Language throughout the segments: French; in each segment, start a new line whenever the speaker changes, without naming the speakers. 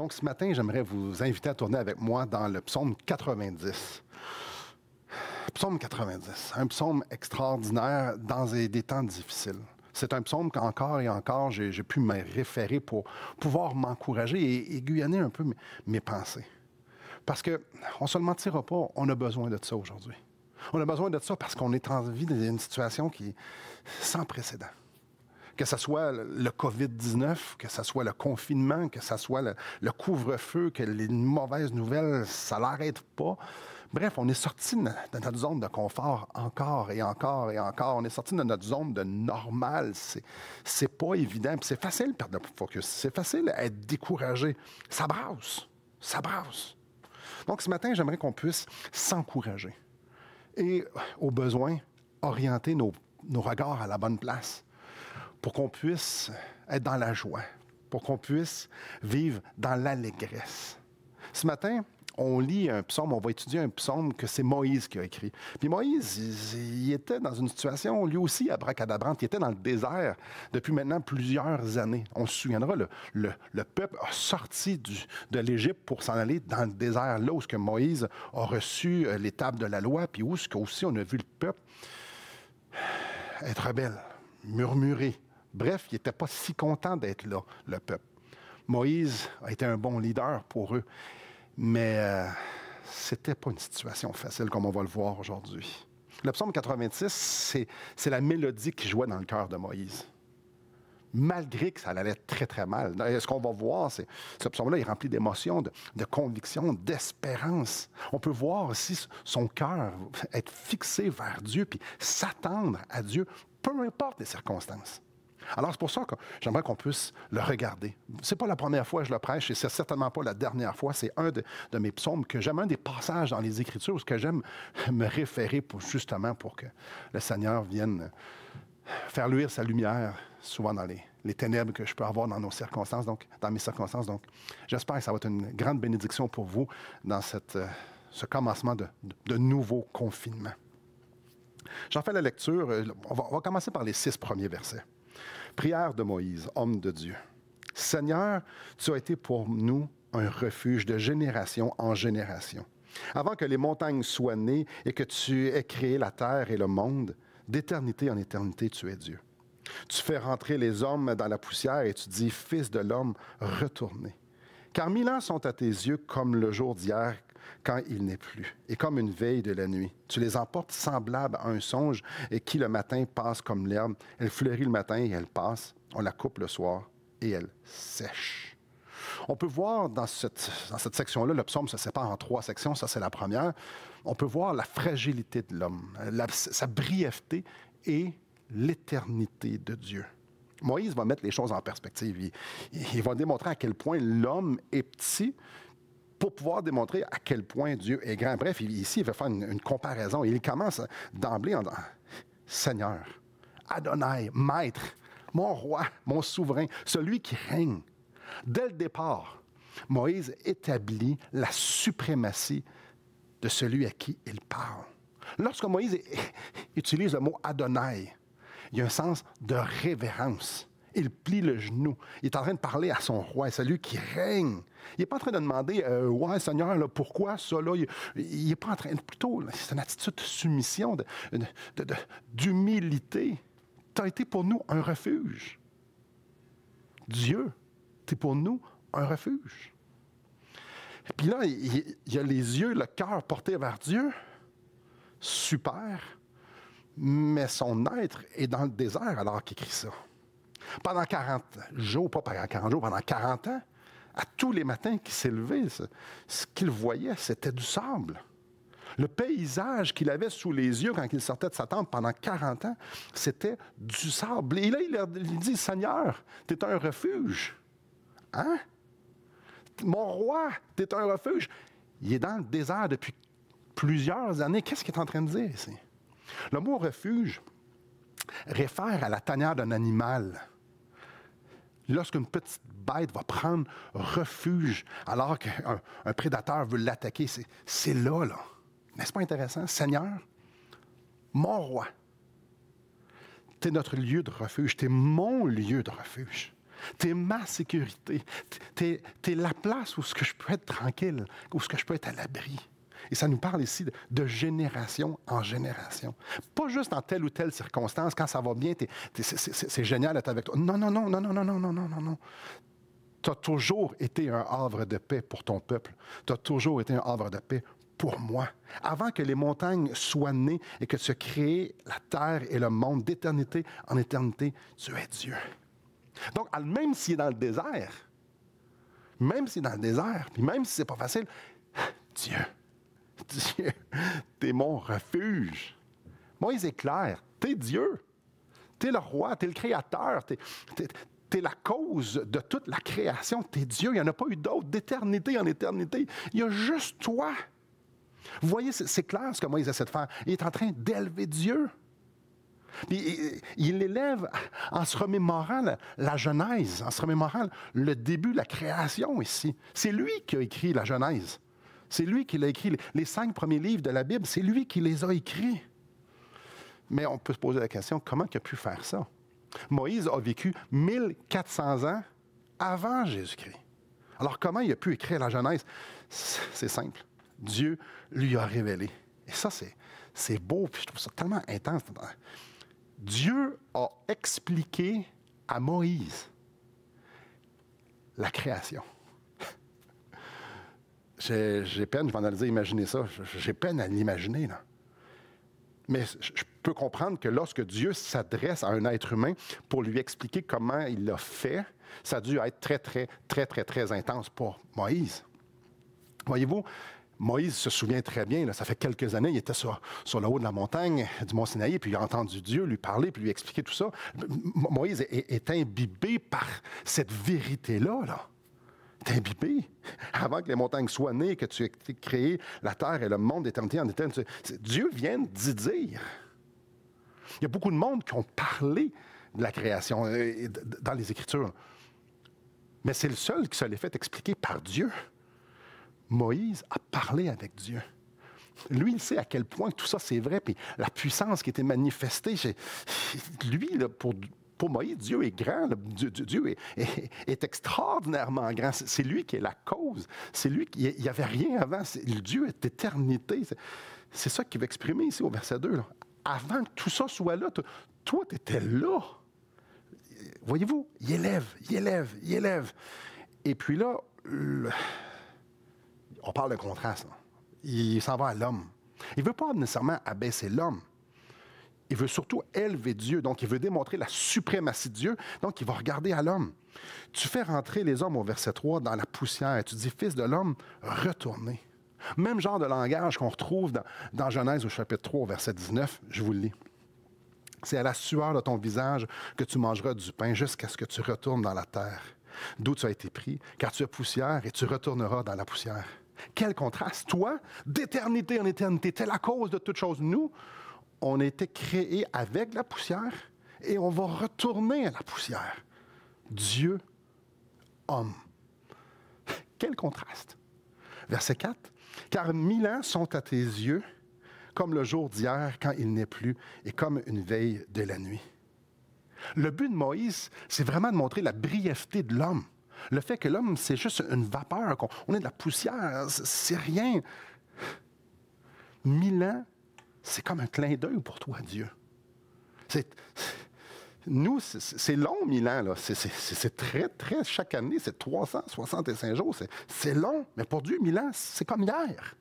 Donc, ce matin, j'aimerais vous inviter à tourner avec moi dans le psaume 90. Psaume 90, un psaume extraordinaire dans des temps difficiles. C'est un psaume qu'encore et encore, j'ai pu me référer pour pouvoir m'encourager et aiguillonner un peu mes pensées. Parce qu'on ne se le mentira pas, on a besoin de ça aujourd'hui. On a besoin de ça parce qu'on est en vie d'une situation qui est sans précédent. Que ce soit le COVID-19, que ce soit le confinement, que ce soit le couvre-feu, que les mauvaises nouvelles, ça l'arrête pas. Bref, on est sorti de notre zone de confort encore et encore et encore. On est sorti de notre zone de normal. C'est pas évident. Puis c'est facile de perdre le focus. C'est facile d'être découragé. Ça brasse. Ça brasse. Donc, ce matin, j'aimerais qu'on puisse s'encourager et, au besoin, orienter nos regards à la bonne place pour qu'on puisse être dans la joie, pour qu'on puisse vivre dans l'allégresse. Ce matin, on lit un psaume, on va étudier un psaume que c'est Moïse qui a écrit. Puis Moïse, il était dans une situation, lui aussi, abracadabrante. Il était dans le désert depuis maintenant plusieurs années. On se souviendra, le peuple a sorti de l'Égypte pour s'en aller dans le désert, là où Moïse a reçu les tables de la loi, puis où aussi on a vu le peuple être rebelle, murmurer. Bref, il n'était pas si content d'être là, le peuple. Moïse a été un bon leader pour eux. Mais c'était pas une situation facile, comme on va le voir aujourd'hui. Le psaume 86, c'est la mélodie qui jouait dans le cœur de Moïse. Malgré que ça allait très, très mal. Ce qu'on va voir, c'est ce psaume-là est rempli d'émotions, de convictions, d'espérance. On peut voir aussi son cœur être fixé vers Dieu, puis s'attendre à Dieu, peu importe les circonstances. Alors, c'est pour ça que j'aimerais qu'on puisse le regarder. C'est pas la première fois que je le prêche et c'est certainement pas la dernière fois. C'est un de mes psaumes que j'aime, un des passages dans les Écritures où que j'aime me référer justement pour que le Seigneur vienne faire luire sa lumière, souvent dans les ténèbres que je peux avoir dans nos circonstances, donc dans mes circonstances. Donc, j'espère que ça va être une grande bénédiction pour vous dans ce commencement de nouveau confinement. J'en fais la lecture. On va commencer par les 6 premiers versets. Prière de Moïse, homme de Dieu. Seigneur, tu as été pour nous un refuge de génération en génération. Avant que les montagnes soient nées et que tu aies créé la terre et le monde, d'éternité en éternité, tu es Dieu. Tu fais rentrer les hommes dans la poussière et tu dis, Fils de l'homme, retournez. Car 1000 ans sont à tes yeux comme le jour d'hier quand il n'est plus, et comme une veille de la nuit. Tu les emportes semblables à un songe et qui le matin passe comme l'herbe. Elle fleurit le matin et elle passe. On la coupe le soir et elle sèche. On peut voir dans cette section-là, le psaume se sépare en 3 sections. Ça, c'est la première. On peut voir la fragilité de l'homme, sa brièveté et l'éternité de Dieu. Moïse va mettre les choses en perspective. Il va démontrer à quel point l'homme est petit pour pouvoir démontrer à quel point Dieu est grand. Bref, ici, il va faire une comparaison. Il commence d'emblée en disant « Seigneur, Adonai, Maître, mon roi, mon souverain, celui qui règne. » Dès le départ, Moïse établit la suprématie de celui à qui il parle. Lorsque Moïse utilise le mot Adonai, il y a un sens de révérence. Il plie le genou. Il est en train de parler à son roi, celui qui règne. Il n'est pas en train de demander « Ouais, Seigneur, là, pourquoi ça? » là? Il n'est pas en train... Plutôt, c'est une attitude de soumission, d'humilité. Tu as été pour nous un refuge. Dieu, tu es pour nous un refuge. Et puis là, il y a les yeux, le cœur porté vers Dieu. Super. Mais son être est dans le désert alors qu'il écrit ça. Pendant 40 jours, pas pendant 40 jours, pendant 40 ans, à tous les matins qu'il s'est levé, ce qu'il voyait, c'était du sable. Le paysage qu'il avait sous les yeux quand il sortait de sa tente pendant 40 ans, c'était du sable. Et là, il dit, Seigneur, tu es un refuge. Hein? Mon roi, tu es un refuge. Il est dans le désert depuis plusieurs années. Qu'est-ce qu'il est en train de dire ici? Le mot refuge réfère à la tanière d'un animal. Lorsqu'une petite bête va prendre refuge alors qu'un prédateur veut l'attaquer, c'est là. N'est-ce pas intéressant? Seigneur, mon roi, tu es notre lieu de refuge, tu es mon lieu de refuge. Tu es ma sécurité. Tu es la place où ce que je peux être tranquille, où ce que je peux être à l'abri. Et ça nous parle ici de génération en génération. Pas juste dans telle ou telle circonstance, quand ça va bien, c'est génial d'être avec toi. Non, non, non, non, non, non, non, non, non, non, non. Tu as toujours été un havre de paix pour ton peuple. Tu as toujours été un havre de paix pour moi. Avant que les montagnes soient nées et que tu aies créé la terre et le monde d'éternité en éternité, tu es Dieu. Donc, même s'il est dans le désert, puis même si c'est pas facile, Dieu, t'es mon refuge. Moïse est clair, t'es Dieu, t'es le roi, t'es le créateur, t'es la cause de toute la création, t'es Dieu, il n'y en a pas eu d'autre, d'éternité en éternité, il y a juste toi. Vous voyez, c'est clair ce que Moïse essaie de faire. Il est en train d'élever Dieu. Puis, il l'élève en se remémorant la Genèse, en se remémorant le début de la création ici. C'est lui qui a écrit la Genèse. C'est lui qui l'a écrit. Les 5 premiers livres de la Bible, c'est lui qui les a écrits. Mais on peut se poser la question, comment il a pu faire ça? Moïse a vécu 1400 ans avant Jésus-Christ. Alors, comment il a pu écrire la Genèse? C'est simple. Dieu lui a révélé. Et ça, c'est beau, puis je trouve ça tellement intense. Dieu a expliqué à Moïse la création. J'ai peine, je vais en aller imaginer ça, j'ai peine à l'imaginer, là. Mais je peux comprendre que lorsque Dieu s'adresse à un être humain pour lui expliquer comment il l'a fait, ça a dû être très, très, très, très, très intense pour Moïse. Voyez-vous, Moïse se souvient très bien, là, ça fait quelques années, il était sur le haut de la montagne du mont Sinaï, puis il a entendu Dieu lui parler, puis lui expliquer tout ça. Moïse est imbibé par cette vérité-là, là. T'es imbibé. Avant que les montagnes soient nées, que tu aies créé la terre et le monde d'éternité en éternité, Dieu vient d'y dire. Il y a beaucoup de monde qui ont parlé de la création dans les Écritures. Mais c'est le seul qui se l'est fait expliquer par Dieu. Moïse a parlé avec Dieu. Lui, il sait à quel point tout ça, c'est vrai, puis la puissance qui était manifestée. Lui, là, pour Moïse, Dieu est grand. Là. Dieu est extraordinairement grand. C'est lui qui est la cause. C'est lui qui... Il n'y avait rien avant. Dieu est éternité. C'est ça qu'il veut exprimer ici au verset 2. Là. Avant que tout ça soit là, toi, tu étais là. Voyez-vous, il élève. Et puis là, on parle de contraste. Là. Il s'en va à l'homme. Il ne veut pas nécessairement abaisser l'homme. Il veut surtout élever Dieu. Donc, il veut démontrer la suprématie de Dieu. Donc, il va regarder à l'homme. Tu fais rentrer les hommes au verset 3 dans la poussière. Tu dis, fils de l'homme, retournez. Même genre de langage qu'on retrouve dans Genèse au chapitre 3 au verset 19. Je vous le lis. C'est à la sueur de ton visage que tu mangeras du pain jusqu'à ce que tu retournes dans la terre, d'où tu as été pris, car tu es poussière et tu retourneras dans la poussière. Quel contraste! Toi, d'éternité en éternité, t'es la cause de toutes choses. Nous, on a été créés avec la poussière et on va retourner à la poussière. Dieu, homme. Quel contraste! Verset 4. Car 1000 ans sont à tes yeux comme le jour d'hier quand il n'est plus et comme une veille de la nuit. Le but de Moïse, c'est vraiment de montrer la brièveté de l'homme. Le fait que l'homme, c'est juste une vapeur, qu'on est de la poussière, c'est rien. 1000 ans, c'est comme un clin d'œil pour toi, Dieu. Nous, c'est long, 1000 ans. Là. C'est très, très, chaque année, c'est 365 jours. C'est long, mais pour Dieu, 1000 ans, c'est comme hier.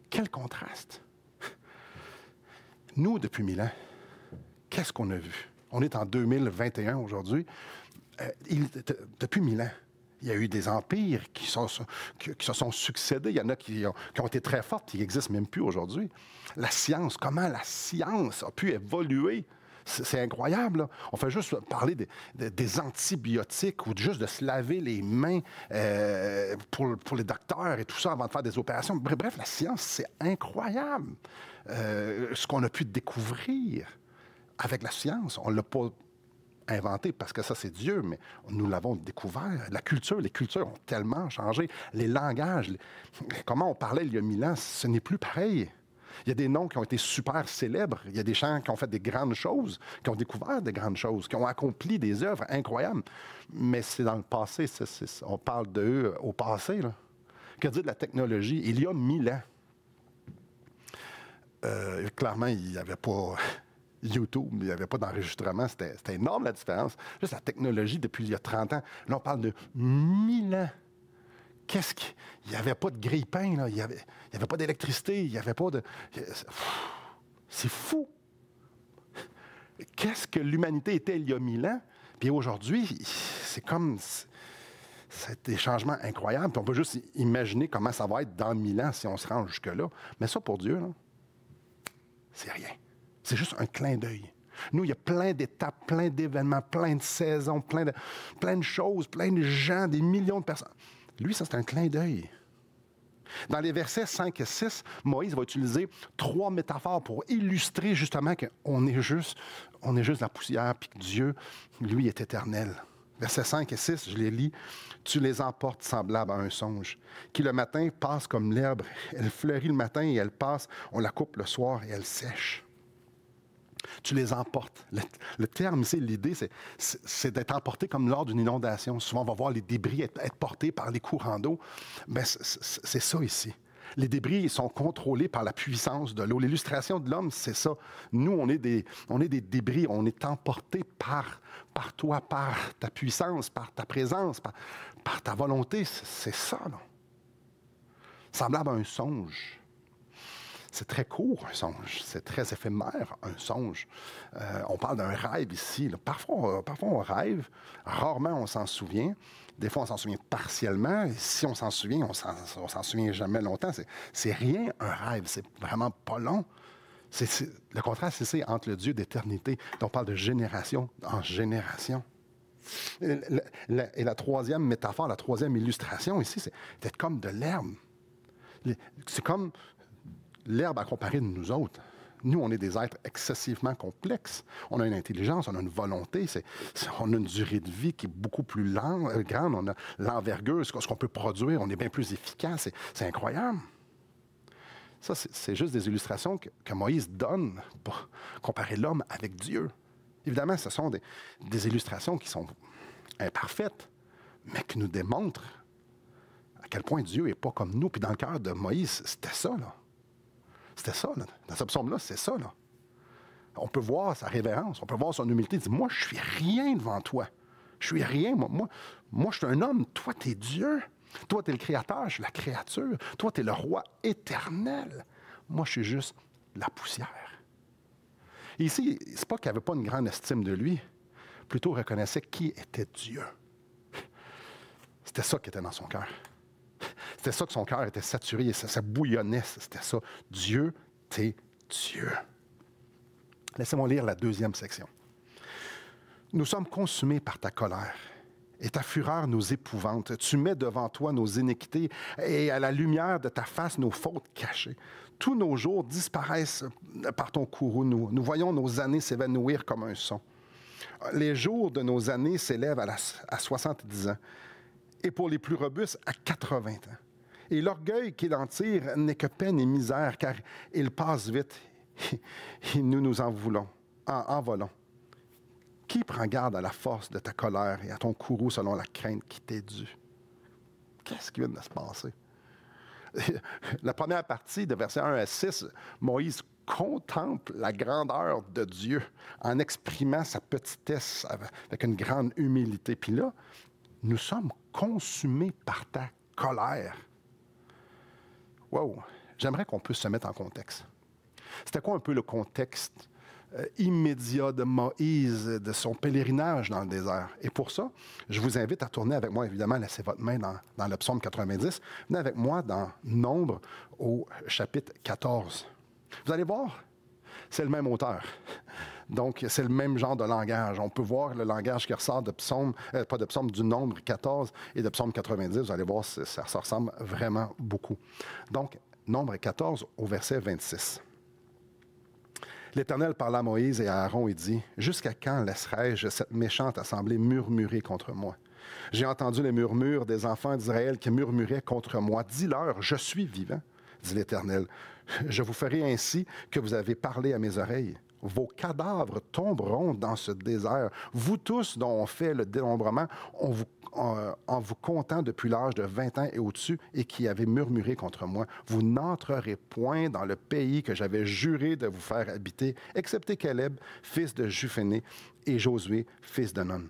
Quel contraste. Nous, depuis 1000 ans, qu'est-ce qu'on a vu? On est en 2021 aujourd'hui. Depuis 1000 ans, il y a eu des empires qui se sont succédés. Il y en a qui ont été très forts, qui n'existent même plus aujourd'hui. La science, comment la science a pu évoluer, c'est incroyable. Là. On fait juste parler des antibiotiques ou juste de se laver les mains pour les docteurs et tout ça avant de faire des opérations. Bref, la science, c'est incroyable. Ce qu'on a pu découvrir avec la science, on ne l'a pas inventé parce que ça, c'est Dieu, mais nous l'avons découvert. Les cultures ont tellement changé. Les langages, comment on parlait il y a 1000 ans, ce n'est plus pareil. Il y a des noms qui ont été super célèbres. Il y a des gens qui ont fait des grandes choses, qui ont découvert des grandes choses, qui ont accompli des œuvres incroyables. Mais c'est dans le passé. On parle d'eux au passé. Là. Que dire de la technologie? Il y a 1000 ans, clairement, il n'y avait pas YouTube, il n'y avait pas d'enregistrement. C'était énorme la différence. Juste la technologie depuis il y a 30 ans. Là, on parle de 1000 ans. Il n'y avait pas de grille-pain, là. Il n'y avait pas d'électricité, il n'y avait pas de... C'est fou! Qu'est-ce que l'humanité était il y a 1000 ans? Puis aujourd'hui, c'est comme... C'est des changements incroyables. Puis on peut juste imaginer comment ça va être dans 1000 ans si on se rend jusque-là. Mais ça, pour Dieu, là, c'est rien. C'est juste un clin d'œil. Nous, il y a plein d'étapes, plein d'événements, plein de saisons, plein de choses, plein de gens, des millions de personnes. Lui, ça, c'est un clin d'œil. Dans les versets 5 et 6, Moïse va utiliser 3 métaphores pour illustrer justement qu'on est juste la poussière, puis que Dieu, lui, est éternel. Versets 5 et 6, je les lis. « Tu les emportes semblables à un songe, qui le matin passe comme l'herbe. Elle fleurit le matin et elle passe, on la coupe le soir et elle sèche. » Tu les emportes. Le terme ici, l'idée, c'est d'être emporté comme lors d'une inondation. Souvent, on va voir les débris être portés par les courants d'eau. Bien, c'est ça ici. Les débris sont contrôlés par la puissance de l'eau. L'illustration de l'homme, c'est ça. Nous, on est des débris. On est emportés par toi, par ta puissance, par ta présence, par ta volonté. C'est ça, là. Semblable à un songe. C'est très court, un songe. C'est très éphémère, un songe. On parle d'un rêve ici. Là. Parfois, on rêve. Rarement, on s'en souvient. Des fois, on s'en souvient partiellement. Et si on s'en souvient, on s'en souvient jamais longtemps. C'est rien, un rêve. C'est vraiment pas long. Le contraste, c'est entre le Dieu d'éternité, dont on parle de génération en génération. Et la troisième métaphore, la troisième illustration ici, c'est d'être comme de l'herbe. C'est comme... L'herbe à comparer de nous autres. Nous, on est des êtres excessivement complexes. On a une intelligence, on a une volonté, on a une durée de vie qui est beaucoup plus grande, on a l'envergure, ce qu'on peut produire, on est bien plus efficace. C'est incroyable. Ça, c'est juste des illustrations que Moïse donne pour comparer l'homme avec Dieu. Évidemment, ce sont des illustrations qui sont imparfaites, mais qui nous démontrent à quel point Dieu n'est pas comme nous. Puis dans le cœur de Moïse, c'était ça, là. C'était ça, là. Dans ce psaume-là, c'est ça, là. On peut voir sa révérence, on peut voir son humilité. Il dit, moi, je suis rien devant toi. Je suis rien. Moi, je suis un homme. Toi, tu es Dieu. Toi, tu es le Créateur. Je suis la créature. Toi, tu es le roi éternel. Moi, je suis juste la poussière. Et ici, c'est pas qu'il n'avait pas une grande estime de lui. Plutôt, il reconnaissait qui était Dieu. C'était ça qui était dans son cœur. C'était ça que son cœur était saturé, ça bouillonnait, c'était ça. Dieu, t'es Dieu. Laissez-moi lire la deuxième section. Nous sommes consumés par ta colère, et ta fureur nous épouvante. Tu mets devant toi nos iniquités, et à la lumière de ta face nos fautes cachées. Tous nos jours disparaissent par ton courroux. Nous voyons nos années s'évanouir comme un son. Les jours de nos années s'élèvent à 70 ans. Et pour les plus robustes, à 80 ans. Et l'orgueil qu'il en tire n'est que peine et misère, car il passe vite, et nous en volons. Qui prend garde à la force de ta colère et à ton courroux selon la crainte qui t'est due? Qu'est-ce qui vient de se passer? La première partie, de versets 1 à 6, Moïse contemple la grandeur de Dieu en exprimant sa petitesse avec une grande humilité. Puis là, nous sommes consumés par ta colère. Wow! J'aimerais qu'on puisse se mettre en contexte. C'était quoi un peu le contexte immédiat de Moïse, de son pèlerinage dans le désert? Et pour ça, je vous invite à tourner avec moi, évidemment, laissez votre main dans le psaume 90. Venez avec moi dans Nombre au chapitre 14. Vous allez voir, c'est le même auteur. Donc, c'est le même genre de langage. On peut voir le langage qui ressort de psaume, pas de psaume, du Nombre 14 et de psaume 90. Vous allez voir, ça ressemble vraiment beaucoup. Donc, Nombre 14 au verset 26. L'Éternel parla à Moïse et à Aaron et dit, « Jusqu'à quand laisserai-je cette méchante assemblée murmurer contre moi? J'ai entendu les murmures des enfants d'Israël qui murmuraient contre moi. Dis-leur, je suis vivant, dit l'Éternel. Je vous ferai ainsi que vous avez parlé à mes oreilles. Vos cadavres tomberont dans ce désert. Vous tous dont on fait le dénombrement, en vous comptant depuis l'âge de 20 ans et au-dessus, et qui avez murmuré contre moi, vous n'entrerez point dans le pays que j'avais juré de vous faire habiter, excepté Caleb, fils de Juphéné, et Josué, fils de Nun.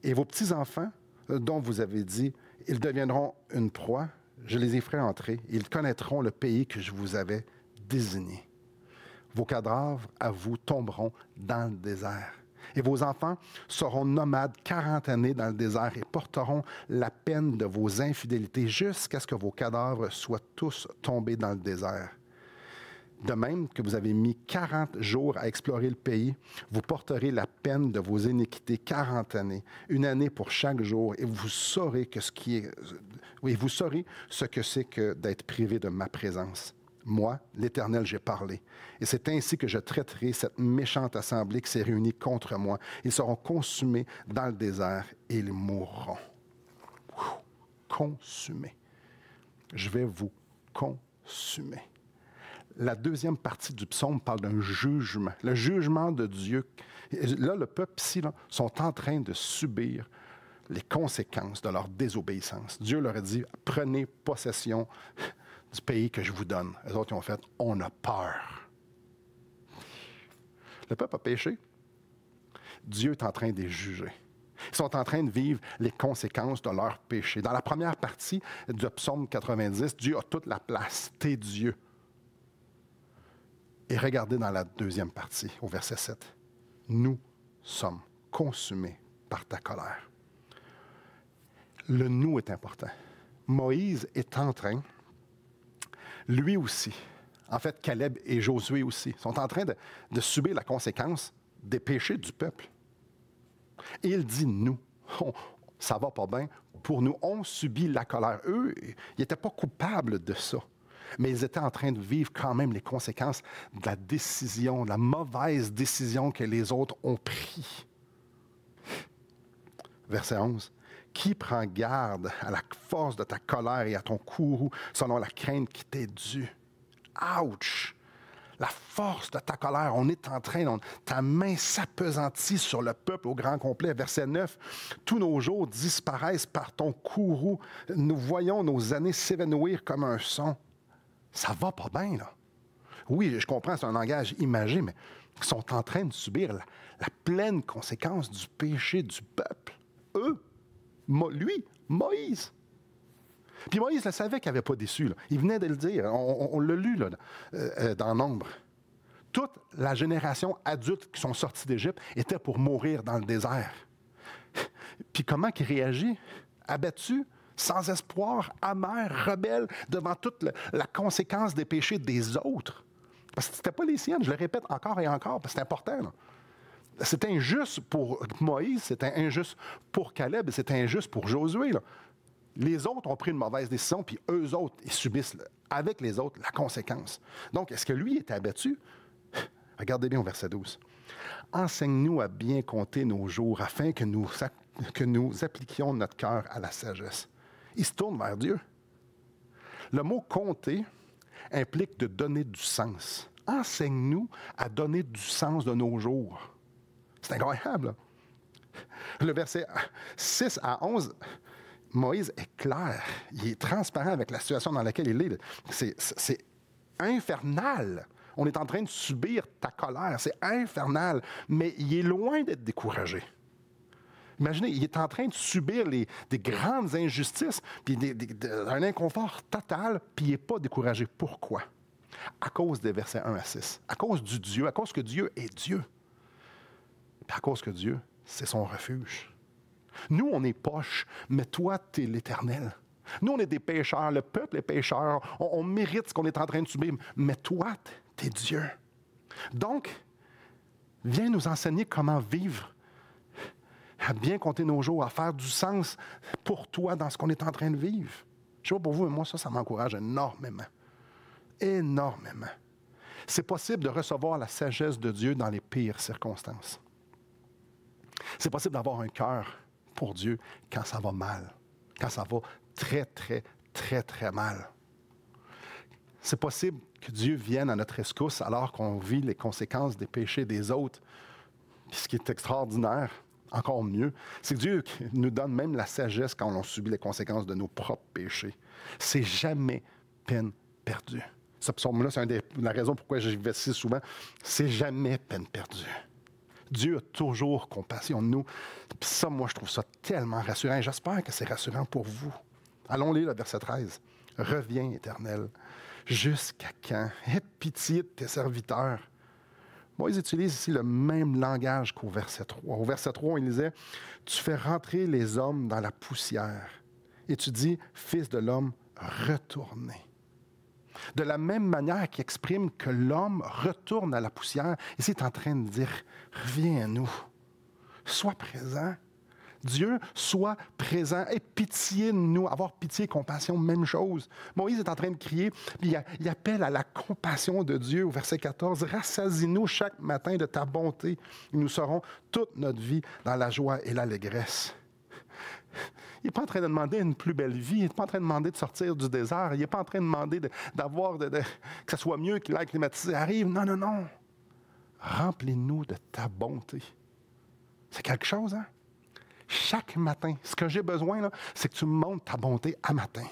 Et vos petits-enfants, dont vous avez dit, ils deviendront une proie, je les y ferai entrer, ils connaîtront le pays que je vous avais désigné. Vos cadavres, à vous, tomberont dans le désert. Et vos enfants seront nomades 40 années dans le désert et porteront la peine de vos infidélités jusqu'à ce que vos cadavres soient tous tombés dans le désert. De même que vous avez mis 40 jours à explorer le pays, vous porterez la peine de vos iniquités 40 années, une année pour chaque jour, et vous saurez vous saurez ce que c'est que d'être privé de ma présence. Moi, l'Éternel, j'ai parlé. Et c'est ainsi que je traiterai cette méchante assemblée qui s'est réunie contre moi. Ils seront consumés dans le désert et ils mourront. Consumés. Je vais vous consumer. La deuxième partie du psaume parle d'un jugement. Le jugement de Dieu. Là, le peuple ici sont en train de subir les conséquences de leur désobéissance. Dieu leur a dit, prenez possession du pays que je vous donne. Les autres, ils ont fait, on a peur. Le peuple a péché. Dieu est en train de les juger. Ils sont en train de vivre les conséquences de leur péché. Dans la première partie du psaume 90, Dieu a toute la place. T'es Dieu. Et regardez dans la deuxième partie, au verset 7. Nous sommes consumés par ta colère. Le nous est important. Moïse est en train, lui aussi, en fait Caleb et Josué aussi, sont en train de subir la conséquence des péchés du peuple. Et il dit nous, ça va pas bien pour nous, on subit la colère. Eux, ils n'étaient pas coupables de ça, mais ils étaient en train de vivre quand même les conséquences de la décision, de la mauvaise décision que les autres ont prise. Verset 11. Qui prend garde à la force de ta colère et à ton courroux selon la crainte qui t'est due? Ouch! La force de ta colère, on est en train, ta main s'appesantit sur le peuple au grand complet. Verset 9, tous nos jours disparaissent par ton courroux. Nous voyons nos années s'évanouir comme un son. Ça va pas bien, là. Oui, je comprends, c'est un langage imagé, mais ils sont en train de subir la pleine conséquence du péché du peuple. Eux, lui, Moïse. Puis Moïse le savait qu'il n'avait pas déçu. Là. Il venait de le dire. On l'a lu là, dans Nombre. Toute la génération adulte qui sont sortis d'Égypte était pour mourir dans le désert. Puis comment il réagit? Abattu, sans espoir, amer, rebelle, devant toute la conséquence des péchés des autres. Parce que ce n'était pas les siennes, je le répète encore et encore, parce que c'est important. Là. C'était injuste pour Moïse, c'était injuste pour Caleb, c'était injuste pour Josué. Là. Les autres ont pris une mauvaise décision, puis eux autres, ils subissent avec les autres la conséquence. Donc, est-ce que lui était abattu? Regardez bien au verset 12. Enseigne-nous à bien compter nos jours afin que nous appliquions notre cœur à la sagesse. Il se tourne vers Dieu. Le mot compter implique de donner du sens. Enseigne-nous à donner du sens de nos jours. C'est incroyable. Là. Le verset 6 à 11, Moïse est clair. Il est transparent avec la situation dans laquelle il est. C'est infernal. On est en train de subir ta colère. C'est infernal. Mais il est loin d'être découragé. Imaginez, il est en train de subir des grandes injustices, puis un inconfort total, puis il n'est pas découragé. Pourquoi? À cause des versets 1 à 6. À cause du Dieu, à cause que Dieu est Dieu. Puis à cause que Dieu, c'est son refuge. Nous, on est poches, mais toi, tu es l'Éternel. Nous, on est des pécheurs, le peuple est pécheur, on mérite ce qu'on est en train de subir, mais toi, tu es Dieu. Donc, viens nous enseigner comment vivre, à bien compter nos jours, à faire du sens pour toi dans ce qu'on est en train de vivre. Je ne sais pas pour vous, mais moi, ça m'encourage énormément. Énormément. C'est possible de recevoir la sagesse de Dieu dans les pires circonstances. C'est possible d'avoir un cœur pour Dieu quand ça va mal, quand ça va très, très, très, très mal. C'est possible que Dieu vienne à notre rescousse alors qu'on vit les conséquences des péchés des autres. Puis ce qui est extraordinaire, encore mieux, c'est que Dieu nous donne même la sagesse quand on subit les conséquences de nos propres péchés. C'est jamais peine perdue. Ce psaume-là, c'est la raison pourquoi j'y vais si souvent. C'est jamais peine perdue. Dieu a toujours compassion de nous. Puis ça, moi, je trouve ça tellement rassurant. J'espère que c'est rassurant pour vous. Allons lire le verset 13. « Reviens, Éternel, jusqu'à quand? Aie pitié de tes serviteurs. » Moïse utilise ici le même langage qu'au verset 3. Au verset 3, il disait « Tu fais rentrer les hommes dans la poussière. » Et tu dis « Fils de l'homme, retournez. » De la même manière qu'il exprime que l'homme retourne à la poussière, ici il est en train de dire « Reviens à nous. Sois présent. » Dieu, sois présent. Aie pitié de nous. Avoir pitié et compassion, même chose. Moïse est en train de crier, puis il appelle à la compassion de Dieu au verset 14. « Rassasie-nous chaque matin de ta bonté, et nous serons toute notre vie dans la joie et l'allégresse. » Il n'est pas en train de demander une plus belle vie. Il n'est pas en train de demander de sortir du désert. Il n'est pas en train de demander d'avoir que ça soit mieux que l'air climatisé arrive. Non, non, non. Remplis-nous de ta bonté. C'est quelque chose, hein? Chaque matin, ce que j'ai besoin, là, c'est que tu me montres ta bonté à matin.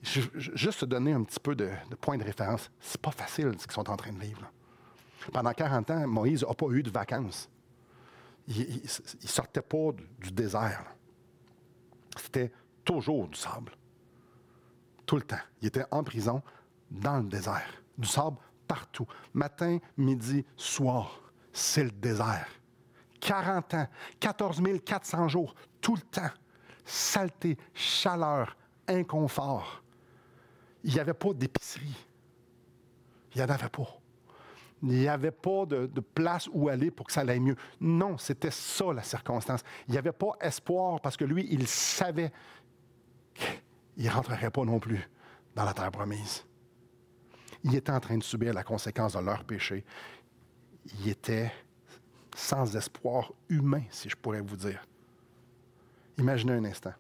Juste te donner un petit peu de point de référence. C'est pas facile ce qu'ils sont en train de vivre. Là. Pendant 40 ans, Moïse n'a pas eu de vacances. Il ne sortait pas du désert. Là. C'était toujours du sable. Tout le temps. Il était en prison dans le désert. Du sable partout. Matin, midi, soir. C'est le désert. 40 ans, 14 400 jours, tout le temps. Saleté, chaleur, inconfort. Il n'y avait pas d'épicerie. Il n'y en avait pas. Il n'y avait pas de place où aller pour que ça aille mieux. Non, c'était ça la circonstance. Il n'y avait pas espoir parce que lui, il savait qu'il ne rentrerait pas non plus dans la terre promise. Il était en train de subir la conséquence de leur péché. Il était sans espoir humain, si je pourrais vous dire. Imaginez un instant.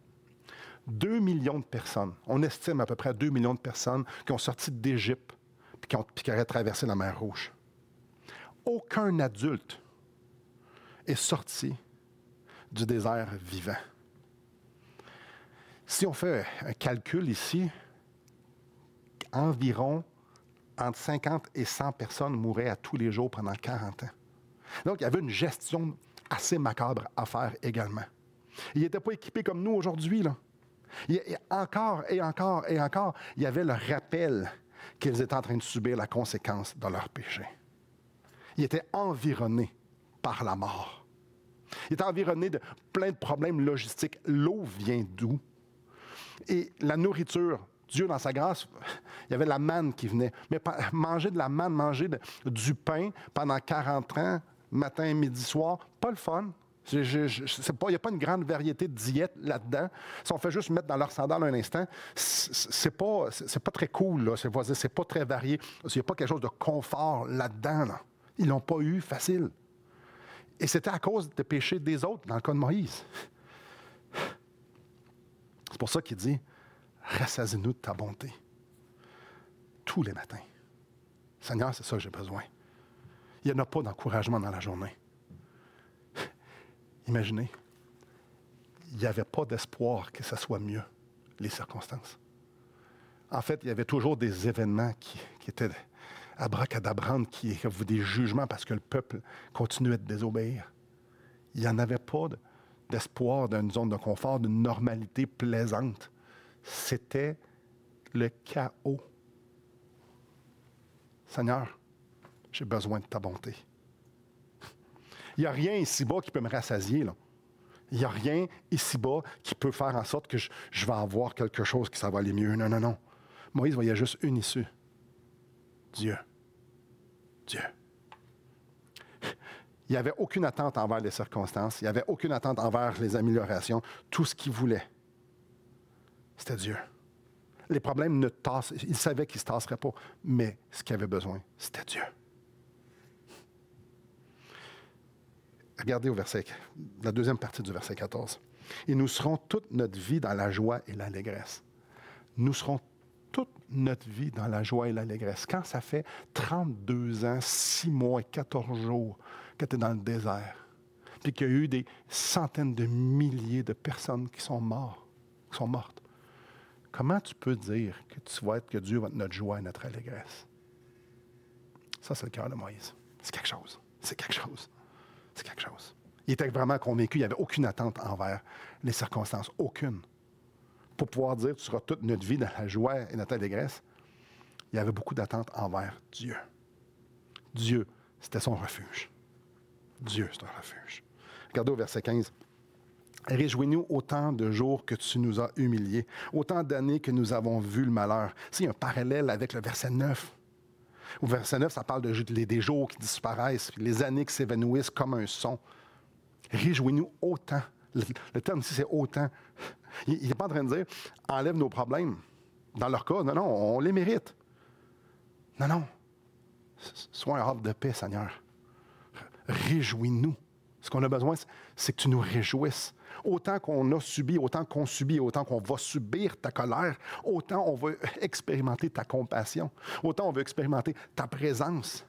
2 millions de personnes, on estime à peu près 2 millions de personnes qui ont sorti d'Égypte puis qui auraient traversé la mer Rouge. Aucun adulte est sorti du désert vivant. Si on fait un calcul ici, environ entre 50 et 100 personnes mouraient à tous les jours pendant 40 ans. Donc, il y avait une gestion assez macabre à faire également. Il n'était pas équipé comme nous aujourd'hui, là. Encore et encore et encore, il y avait le rappel qu'ils étaient en train de subir la conséquence de leur péché. Il était environné par la mort. Il était environné de plein de problèmes logistiques. L'eau vient d'où? Et la nourriture, Dieu, dans sa grâce, il y avait la manne qui venait. Mais manger de la manne, manger du pain pendant 40 ans, matin, midi, soir, pas le fun. Il n'y a pas une grande variété de diètes là-dedans. Si on fait juste mettre dans leur sandale un instant, c'est pas très cool, là. C'est pas très varié. Il n'y a pas quelque chose de confort là-dedans, là. Ils l'ont pas eu facile. Et c'était à cause des péchés des autres, dans le cas de Moïse. C'est pour ça qu'il dit « Rassasie-nous de ta bonté. » Tous les matins. Seigneur, c'est ça que j'ai besoin. Il n'y en a pas d'encouragement dans la journée. Imaginez, il n'y avait pas d'espoir que ça soit mieux, les circonstances. En fait, il y avait toujours des événements qui étaient abracadabrantes, qui avaient des jugements parce que le peuple continuait de désobéir. Il n'y en avait pas d'espoir d'une zone de confort, d'une normalité plaisante. C'était le chaos. Seigneur, j'ai besoin de ta bonté. Il n'y a rien ici-bas qui peut me rassasier, là. Il n'y a rien ici-bas qui peut faire en sorte que je vais avoir quelque chose qui ça va aller mieux. Non, non, non. Moïse voyait juste une issue. Dieu. Dieu. Il n'y avait aucune attente envers les circonstances. Il n'y avait aucune attente envers les améliorations. Tout ce qu'il voulait, c'était Dieu. Les problèmes ne tassent. Il savait qu'ils ne se tasseraient pas. Mais ce qu'il avait besoin, c'était Dieu. Regardez la deuxième partie du verset 14. « Et nous serons toute notre vie dans la joie et l'allégresse. » Nous serons toute notre vie dans la joie et l'allégresse, quand ça fait 32 ans, 6 mois et 14 jours que tu es dans le désert, puis qu'il y a eu des centaines de milliers de personnes qui sont mortes, comment tu peux dire que Dieu va être notre joie et notre allégresse? Ça, c'est le cœur de Moïse. C'est quelque chose. C'est quelque chose. C'est quelque chose. Il était vraiment convaincu, il n'y avait aucune attente envers les circonstances. Aucune. Pour pouvoir dire, tu seras toute notre vie dans la joie et notre allégresse, il y avait beaucoup d'attentes envers Dieu. Dieu, c'était son refuge. Dieu, c'est un refuge. Regardez au verset 15. Réjouis-nous autant de jours que tu nous as humiliés, autant d'années que nous avons vu le malheur. Il y a un parallèle avec le verset 9. Au verset 9, ça parle des jours qui disparaissent, puis les années qui s'évanouissent comme un son. Réjouis-nous autant. Le terme ici, c'est autant. Il n'est pas en train de dire enlève nos problèmes. Dans leur cas, non, on les mérite. Non. Sois un havre de paix, Seigneur. Réjouis-nous. Ce qu'on a besoin, c'est que tu nous réjouisses. Autant qu'on a subi, autant qu'on subit, autant qu'on va subir ta colère, autant on va expérimenter ta compassion, autant on veut expérimenter ta présence.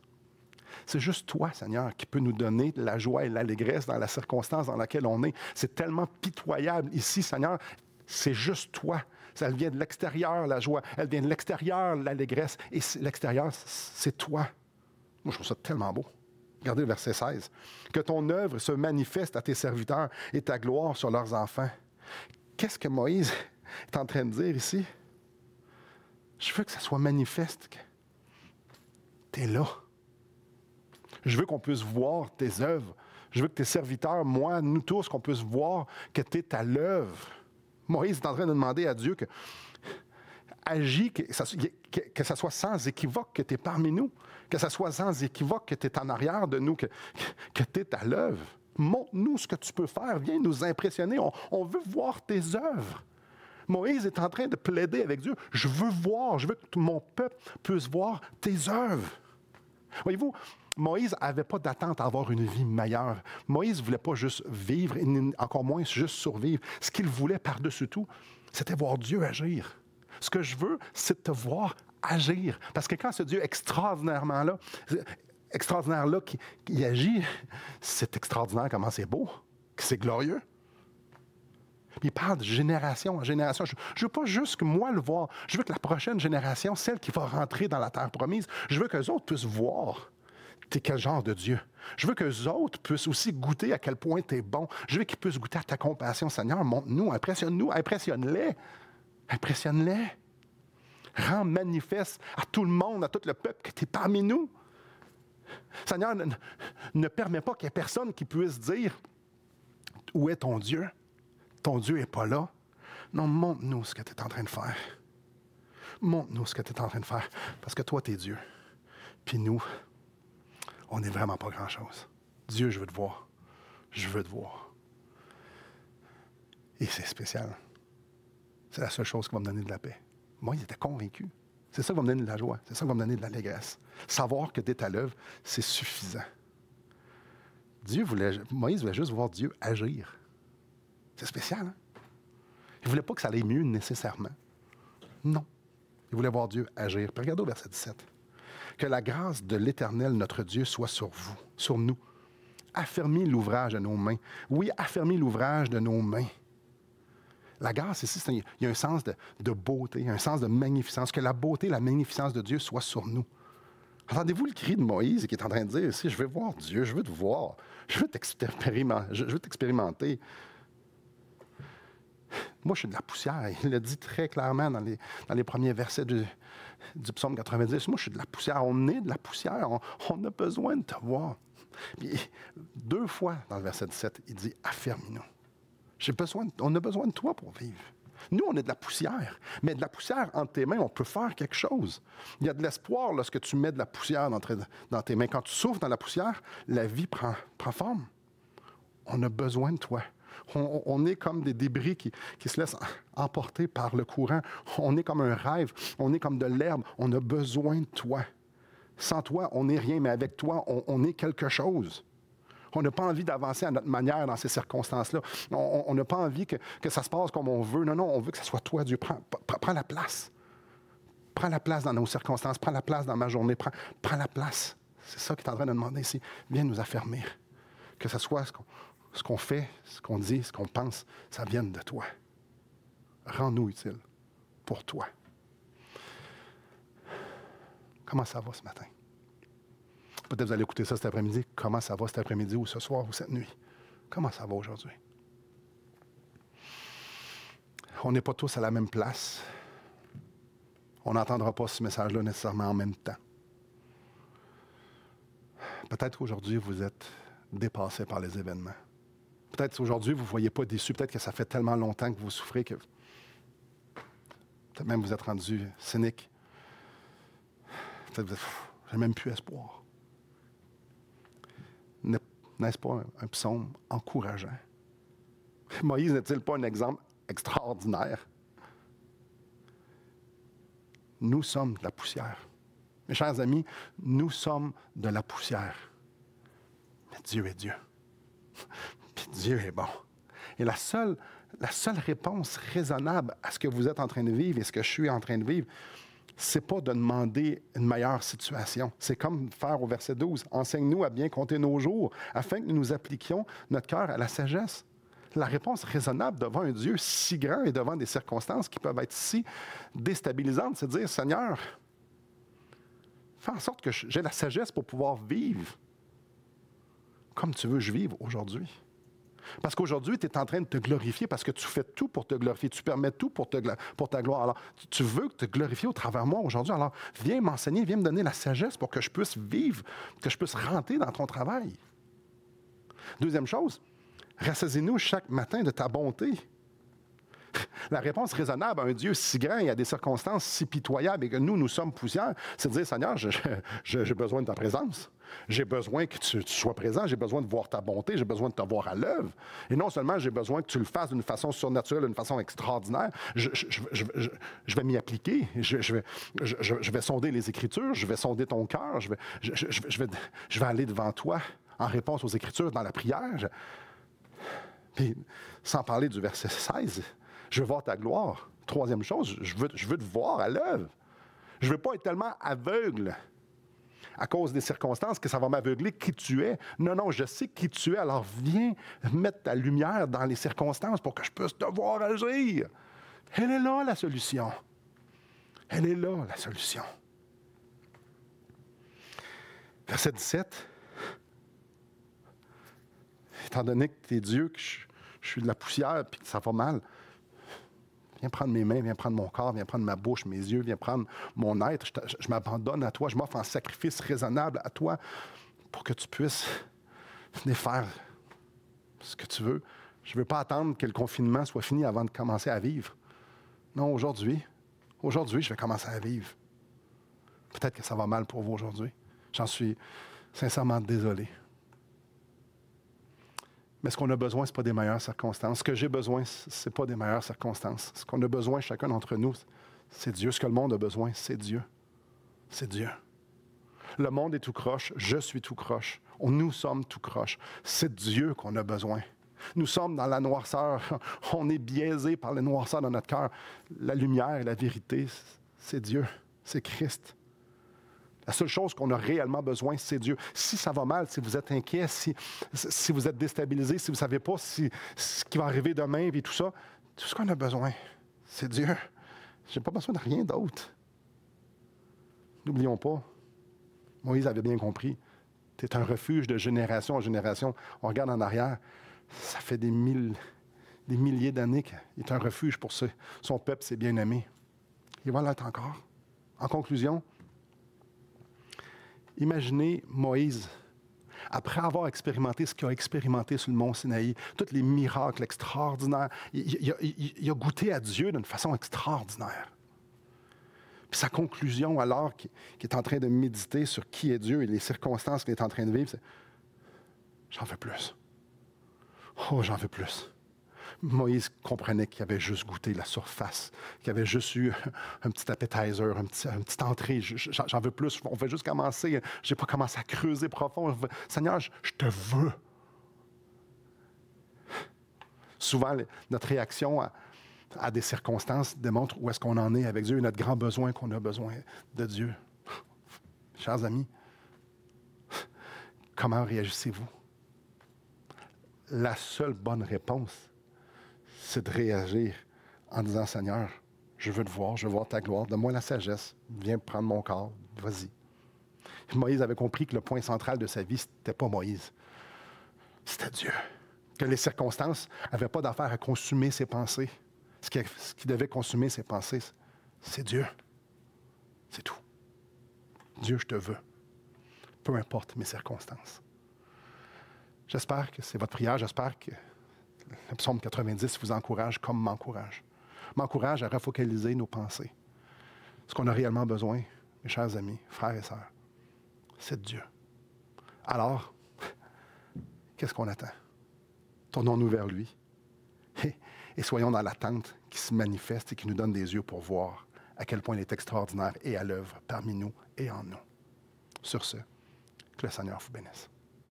C'est juste toi, Seigneur, qui peux nous donner la joie et l'allégresse dans la circonstance dans laquelle on est. C'est tellement pitoyable ici, Seigneur. C'est juste toi. Ça vient de l'extérieur, la joie. Elle vient de l'extérieur, l'allégresse. Et l'extérieur, c'est toi. Moi, je trouve ça tellement beau. Regardez le verset 16. Que ton œuvre se manifeste à tes serviteurs et ta gloire sur leurs enfants. Qu'est-ce que Moïse est en train de dire ici? Je veux que ça soit manifeste. Tu es là. Je veux qu'on puisse voir tes œuvres. Je veux que tes serviteurs, moi, nous tous, qu'on puisse voir que tu es à l'œuvre. Moïse est en train de demander à Dieu que agis, que ça soit sans équivoque que tu es parmi nous, que ça soit sans équivoque que tu es en arrière de nous, que tu es à l'œuvre. Montre-nous ce que tu peux faire. Viens nous impressionner. On veut voir tes œuvres. Moïse est en train de plaider avec Dieu. Je veux que mon peuple puisse voir tes œuvres. Voyez-vous, Moïse n'avait pas d'attente à avoir une vie meilleure. Moïse ne voulait pas juste vivre, et encore moins juste survivre. Ce qu'il voulait par-dessus tout, c'était voir Dieu agir. Ce que je veux, c'est te voir agir. Parce que quand ce Dieu extraordinaire-là qui agit, c'est extraordinaire comment c'est beau, que c'est glorieux. Puis il parle de génération en génération. Je ne veux pas juste que moi le voir. Je veux que la prochaine génération, celle qui va rentrer dans la terre promise, je veux qu'eux autres puissent voir t'es quel genre de Dieu. Je veux qu'eux autres puissent aussi goûter à quel point tu es bon. Je veux qu'ils puissent goûter à ta compassion. Seigneur, montre-nous, impressionne-nous, impressionne-les. Impressionne-les. Rends manifeste à tout le monde, à tout le peuple que tu es parmi nous. Seigneur, ne permets pas qu'il y ait personne qui puisse dire « Où est ton Dieu? Ton Dieu n'est pas là. » Non, montre-nous ce que tu es en train de faire. Montre-nous ce que tu es en train de faire. Parce que toi, tu es Dieu. Puis nous, on n'est vraiment pas grand-chose. Dieu, je veux te voir. Je veux te voir. Et c'est spécial. C'est la seule chose qui va me donner de la paix. Moi, il était convaincu. C'est ça qui va me donner de la joie. C'est ça qui va me donner de l'allégresse. Savoir que tu es à l'œuvre, c'est suffisant. Moïse voulait juste voir Dieu agir. C'est spécial, hein? Il ne voulait pas que ça aille mieux nécessairement. Non. Il voulait voir Dieu agir. Puis regardez au verset 17. Que la grâce de l'Éternel, notre Dieu, soit sur vous, sur nous. Affermis l'ouvrage de nos mains. Oui, affermis l'ouvrage de nos mains. La grâce, ici, il y a un sens de beauté, un sens de magnificence. Que la beauté, la magnificence de Dieu soit sur nous. Entendez-vous le cri de Moïse qui est en train de dire ici, je veux voir Dieu, je veux te voir, je veux t'expérimenter. Moi, je suis de la poussière. Il le dit très clairement dans les premiers versets du psaume 90. Moi, je suis de la poussière. On est de la poussière. On a besoin de te voir. Puis, 2 fois dans le verset 17, il dit « Affermis-nous ». On a besoin de toi pour vivre. Nous, on est de la poussière. Mais de la poussière entre tes mains, on peut faire quelque chose. Il y a de l'espoir lorsque tu mets de la poussière dans tes mains. Quand tu souffles dans la poussière, la vie prend forme. On a besoin de toi. On est comme des débris qui se laissent emporter par le courant. On est comme un rêve. On est comme de l'herbe. On a besoin de toi. Sans toi, on n'est rien, mais avec toi, on est quelque chose. On n'a pas envie d'avancer à notre manière dans ces circonstances-là. On n'a pas envie que ça se passe comme on veut. Non, on veut que ce soit toi, Dieu. Prends la place. Prends la place dans nos circonstances, prends la place dans ma journée, prends la place. C'est ça qu'il est en train de demander ici. Viens nous affermir. Que ce soit ce qu'on fait, ce qu'on dit, ce qu'on pense, ça vienne de toi. Rends-nous utiles pour toi. Comment ça va ce matin? Peut-être que vous allez écouter ça cet après-midi. Comment ça va cet après-midi ou ce soir ou cette nuit? Comment ça va aujourd'hui? On n'est pas tous à la même place. On n'entendra pas ce message-là nécessairement en même temps. Peut-être qu'aujourd'hui, vous êtes dépassé par les événements. Peut-être qu'aujourd'hui, vous ne voyez pas déçu. Peut-être que ça fait tellement longtemps que vous souffrez que peut-être même vous êtes rendu cynique. Peut-être que vous êtes, j'ai même plus espoir. N'est-ce pas un psaume encourageant? Moïse n'est-il pas un exemple extraordinaire? Nous sommes de la poussière. Mes chers amis, nous sommes de la poussière. Mais Dieu est Dieu. Puis Dieu est bon. Et la seule réponse raisonnable à ce que vous êtes en train de vivre et ce que je suis en train de vivre, c'est pas de demander une meilleure situation. C'est comme faire au verset 12. Enseigne-nous à bien compter nos jours afin que nous nous appliquions notre cœur à la sagesse. La réponse raisonnable devant un Dieu si grand et devant des circonstances qui peuvent être si déstabilisantes, c'est de dire, Seigneur, fais en sorte que j'ai la sagesse pour pouvoir vivre comme tu veux que je vive aujourd'hui. Parce qu'aujourd'hui, tu es en train de te glorifier parce que tu fais tout pour te glorifier. Tu permets tout pour ta gloire. Alors, tu veux te glorifier au travers de moi aujourd'hui. Alors, viens m'enseigner, viens me donner la sagesse pour que je puisse vivre, que je puisse rentrer dans ton travail. Deuxième chose, rassaisis-nous chaque matin de ta bonté. La réponse raisonnable à un Dieu si grand et à des circonstances si pitoyables et que nous sommes poussière, c'est de dire, Seigneur, j'ai besoin de ta présence. J'ai besoin que tu sois présent. J'ai besoin de voir ta bonté. J'ai besoin de te voir à l'œuvre. Et non seulement j'ai besoin que tu le fasses d'une façon surnaturelle, d'une façon extraordinaire, je vais m'y appliquer. Je vais sonder les Écritures. Je vais sonder ton cœur. Je vais aller devant toi en réponse aux Écritures dans la prière. Puis, sans parler du verset 16, je veux voir ta gloire. Troisième chose, je veux te voir à l'œuvre. Je ne veux pas être tellement aveugle à cause des circonstances que ça va m'aveugler qui tu es. Non, je sais qui tu es, alors viens mettre ta lumière dans les circonstances pour que je puisse te voir agir. Elle est là, la solution. Elle est là, la solution. Verset 17. Étant donné que tu es Dieu, que je suis de la poussière et que ça va mal, viens prendre mes mains, viens prendre mon corps, viens prendre ma bouche, mes yeux, viens prendre mon être. Je m'abandonne à toi, je m'offre en sacrifice raisonnable à toi pour que tu puisses venir faire ce que tu veux. Je ne veux pas attendre que le confinement soit fini avant de commencer à vivre. Non, aujourd'hui, je vais commencer à vivre. Peut-être que ça va mal pour vous aujourd'hui. J'en suis sincèrement désolé. Mais ce qu'on a besoin, ce n'est pas des meilleures circonstances. Ce que j'ai besoin, ce n'est pas des meilleures circonstances. Ce qu'on a besoin, chacun d'entre nous, c'est Dieu. Ce que le monde a besoin, c'est Dieu. C'est Dieu. Le monde est tout croche. Je suis tout croche. Nous sommes tout croche. C'est Dieu qu'on a besoin. Nous sommes dans la noirceur. On est biaisé par la noirceur dans notre cœur. La lumière et la vérité, c'est Dieu. C'est Christ. La seule chose qu'on a réellement besoin, c'est Dieu. Si ça va mal, si vous êtes inquiet, si vous êtes déstabilisé, si vous ne savez pas ce qui va arriver demain et tout ça, tout ce qu'on a besoin, c'est Dieu. Je n'ai pas besoin de rien d'autre. N'oublions pas, Moïse avait bien compris. Tu es un refuge de génération en génération. On regarde en arrière, ça fait des milliers d'années qu'il est un refuge pour son peuple, ses bien-aimés. Il va l'être encore. En conclusion, imaginez Moïse, après avoir expérimenté ce qu'il a expérimenté sur le mont Sinaï, tous les miracles extraordinaires, il a goûté à Dieu d'une façon extraordinaire. Puis sa conclusion, alors qu'il est en train de méditer sur qui est Dieu et les circonstances qu'il est en train de vivre, c'est « J'en veux plus. Oh, j'en veux plus. » Moïse comprenait qu'il avait juste goûté la surface, qu'il avait juste eu un petit appetizer, une petite entrée. J'en veux plus. On fait juste commencer. Je n'ai pas commencé à creuser profond. Seigneur, je te veux. Souvent, notre réaction à des circonstances démontre où est-ce qu'on en est avec Dieu et notre grand besoin qu'on a besoin de Dieu. Chers amis, comment réagissez-vous? La seule bonne réponse, c'est de réagir en disant, Seigneur, je veux te voir, je veux voir ta gloire, donne-moi la sagesse, viens prendre mon corps, vas-y. Moïse avait compris que le point central de sa vie, ce n'était pas Moïse, c'était Dieu. Que les circonstances n'avaient pas d'affaire à consumer ses pensées. Ce qui devait consumer ses pensées, c'est Dieu. C'est tout. Dieu, je te veux. Peu importe mes circonstances. J'espère que c'est votre prière. J'espère que le psaume 90 vous encourage comme m'encourage. M'encourage à refocaliser nos pensées. Ce qu'on a réellement besoin, mes chers amis, frères et sœurs, c'est de Dieu. Alors, qu'est-ce qu'on attend? Tournons-nous vers lui et soyons dans l'attente qui se manifeste et qui nous donne des yeux pour voir à quel point il est extraordinaire et à l'œuvre parmi nous et en nous. Sur ce, que le Seigneur vous bénisse.